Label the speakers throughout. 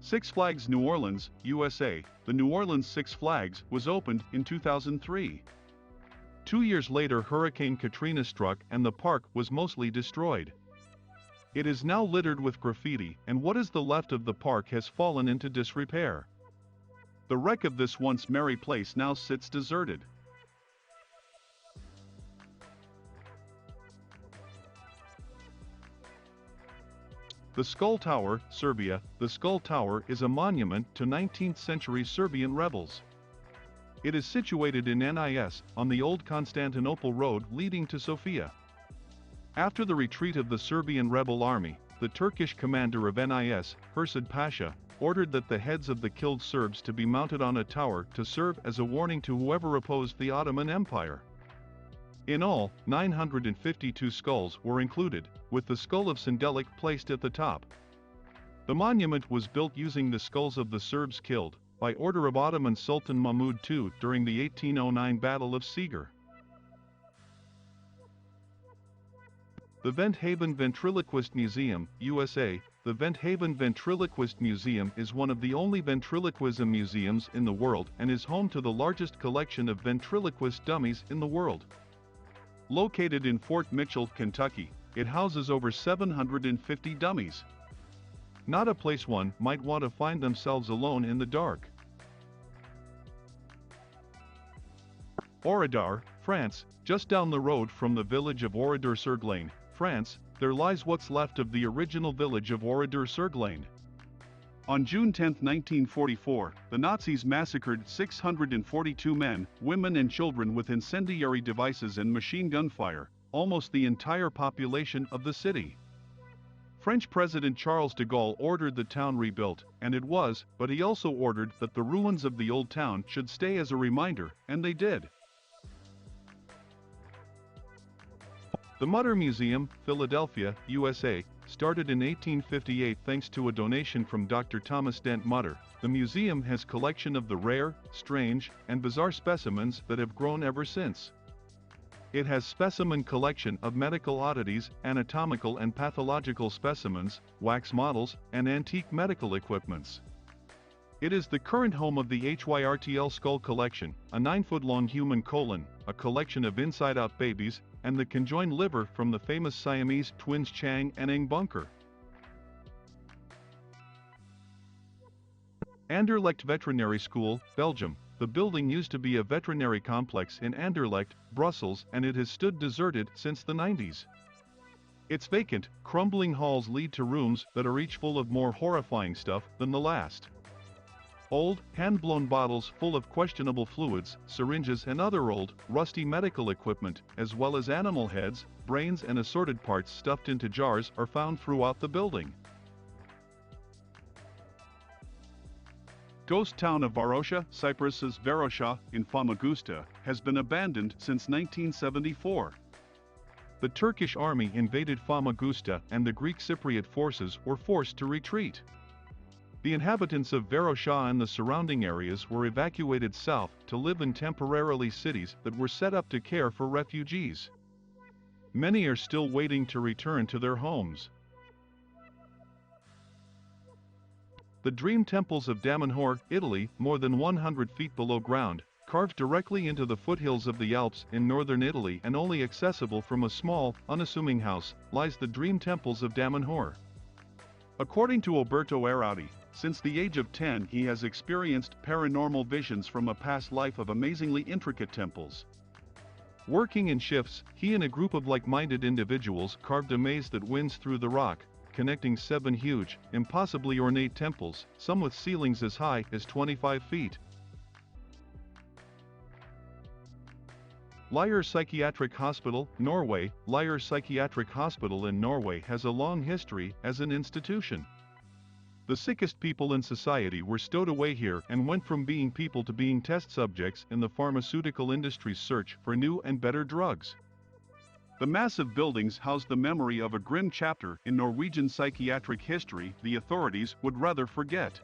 Speaker 1: Six Flags New Orleans, USA. The New Orleans Six Flags was opened in 2003. 2 years later, Hurricane Katrina struck and the park was mostly destroyed. It is now littered with graffiti, and what is left of the park has fallen into disrepair. The wreck of this once merry place now sits deserted. The Skull Tower, Serbia. The Skull Tower is a monument to 19th-century Serbian rebels. It is situated in Nis, on the old Constantinople road leading to Sofia. After the retreat of the Serbian rebel army, the Turkish commander of Nis, Hursad Pasha, ordered that the heads of the killed Serbs to be mounted on a tower to serve as a warning to whoever opposed the Ottoman Empire. In all, 952 skulls were included, with the skull of Sendelik placed at the top. The monument was built using the skulls of the Serbs killed, by order of Ottoman Sultan Mahmud II during the 1809 Battle of Segur. The Vent Haven Ventriloquist Museum, USA. The Vent Haven Ventriloquist Museum is one of the only ventriloquism museums in the world and is home to the largest collection of ventriloquist dummies in the world. Located in Fort Mitchell, Kentucky, it houses over 750 dummies. Not a place one might want to find themselves alone in the dark. Oradour, France. Just down the road from the village of Oradour-sur-Glane, France, there lies what's left of the original village of Oradour-sur-Glane. On June 10, 1944, the Nazis massacred 642 men, women and children with incendiary devices and machine gun fire, almost the entire population of the city. French President Charles de Gaulle ordered the town rebuilt, and it was, but he also ordered that the ruins of the old town should stay as a reminder, and they did. The Mutter Museum, Philadelphia, USA, started in 1858 thanks to a donation from Dr. Thomas Dent Mutter. The museum has a collection of the rare, strange, and bizarre specimens that have grown ever since. It has specimen collection of medical oddities, anatomical and pathological specimens, wax models, and antique medical equipments. It is the current home of the HYRTL Skull Collection, a 9-foot-long human colon, a collection of inside-out babies, and the conjoined liver from the famous Siamese twins Chang and Eng Bunker. Anderlecht Veterinary School, Belgium. The building used to be a veterinary complex in Anderlecht, Brussels, and it has stood deserted since the 90s. Its vacant, crumbling halls lead to rooms that are each full of more horrifying stuff than the last. Old, hand-blown bottles full of questionable fluids, syringes and other old, rusty medical equipment, as well as animal heads, brains and assorted parts stuffed into jars are found throughout the building. Ghost town of Varosha, Cyprus's Varosha, in Famagusta, has been abandoned since 1974. The Turkish army invaded Famagusta and the Greek Cypriot forces were forced to retreat. The inhabitants of Varosha and the surrounding areas were evacuated south to live in temporarily cities that were set up to care for refugees. Many are still waiting to return to their homes. The Dream Temples of Damanhur, Italy, more than 100 feet below ground, carved directly into the foothills of the Alps in northern Italy and only accessible from a small, unassuming house, lies the Dream Temples of Damanhur. According to Alberto Arauti, since the age of 10 he has experienced paranormal visions from a past life of amazingly intricate temples. Working in shifts, he and a group of like-minded individuals carved a maze that winds through the rock, connecting 7 huge, impossibly ornate temples, some with ceilings as high as 25 feet. Lier Psychiatric Hospital, Norway. Lier Psychiatric Hospital in Norway has a long history as an institution. The sickest people in society were stowed away here and went from being people to being test subjects in the pharmaceutical industry's search for new and better drugs. The massive buildings house the memory of a grim chapter in Norwegian psychiatric history the authorities would rather forget.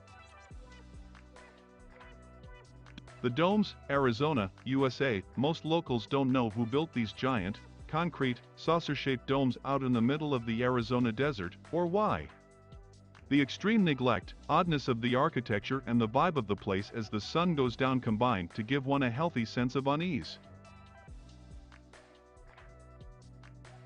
Speaker 1: The Domes, Arizona, USA. Most locals don't know who built these giant, concrete, saucer-shaped domes out in the middle of the Arizona desert, or why. The extreme neglect, oddness of the architecture and the vibe of the place as the sun goes down combine to give one a healthy sense of unease.